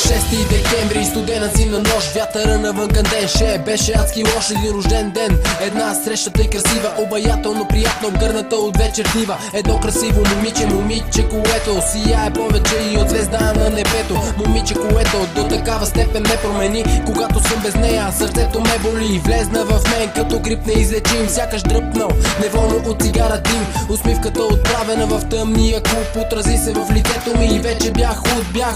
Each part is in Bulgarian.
6 декември, студена зимна нощ, вятъра навън кандеше. Беше адски лош един рожден ден, една среща тъй красива, обаятелно приятно, обгърната от вечер дива. Едно красиво момиче, което сияе повече и от звезда на небето. Момиче, което до такава степен ме промени, когато съм без нея, сърцето ме боли. Влезна в мен като грип неизлечим, сякаш дръпнал неволно от цигара дим. Усмивката отправена в тъмния клуб отрази се в лицето ми и вече бях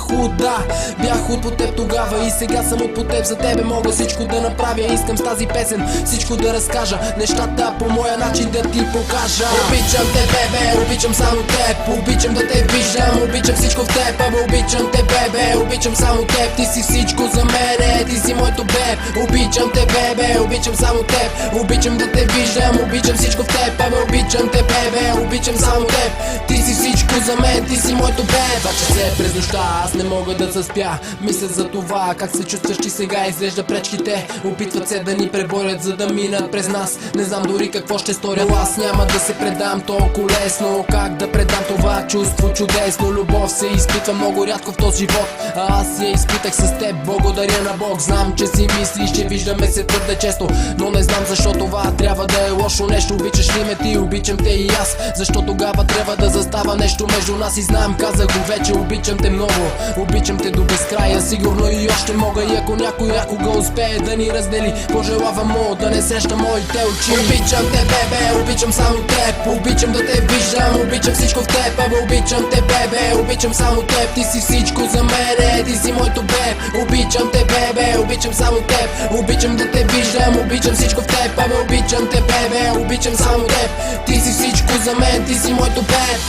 худ, да, бях худ по теб тогава и сега съм от по теб. За тебе мога всичко да направя, искам с тази песен всичко да разкажа, нещата по моя начин да ти покажа. Обичам те, бебе, обичам само теб, обичам да те виждам, обичам всичко в теб, абе обичам те, бебе, обичам само теб, ти си всичко за мене, ти си моето беб. Обичам те, бебе, обичам само теб, обичам да те виждам, обичам всичко в теб, абе обичам те, бебе, обичам само теб, ти си всичко за мен, ти си моето беб. Баче се през нощта, аз не мога да заспя, мисля за това как се чувстваш ти сега, изглежда пречките опитват се да ни преборят, за да минат през нас. Не знам дори какво ще сторя, но аз няма да се предам толкова лесно. Как да предам това чувство чудесно? Любов се изпитва много рядко в този живот, а аз я изпитах с теб, благодаря на Бог. Знам, че си мислиш, че виждаме се твърде често, но не знам защо това трябва да е лошо нещо. Обичаш ли ме ти, обичам те и аз, защо тогава трябва да застава нещо между нас? И знам, казах го вече, обичам те много, обичам те до безкрая, сигурно и още мога. И ако някой някога успее да ни раздели, пожелавам му да не среща моите очи. Обичам те, бебе, обичам само теб, обичам да те виждам, обичам всичко в теб, абе обичам те, бебе, обичам само теб, ти си всичко за мене, ти си моето беб. Обичам те, бебе, обичам само теб, обичам да те виждам, обичам всичко в теб, абе обичам те, бебе, обичам само теб, ти си всичко за мен, ти си моето беб.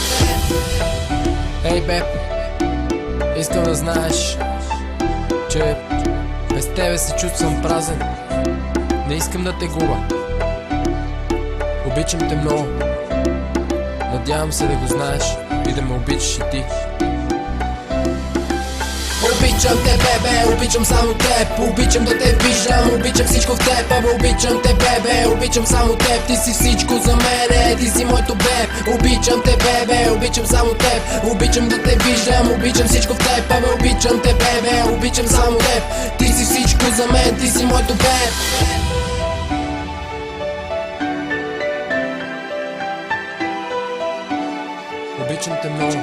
Ей, беб, искам да знаеш, че без тебе се чувствам празен. Не искам да те губа. Обичам те много. Надявам се да го знаеш и да ме обичаш и ти. Обичам те, бебе, обичам само теб, обичам да те виждам, обичам всичко в теб, абе обичам те, бебе, обичам само теб, ти си всичко за мене, ти си моето беб. Обичам те, бебе, обичам само теб, обичам да те виждам, обичам всичко в теб, абе обичам те, бебе, обичам само теб, ти си всичко за мен, ти си моето беб. Обичам те много.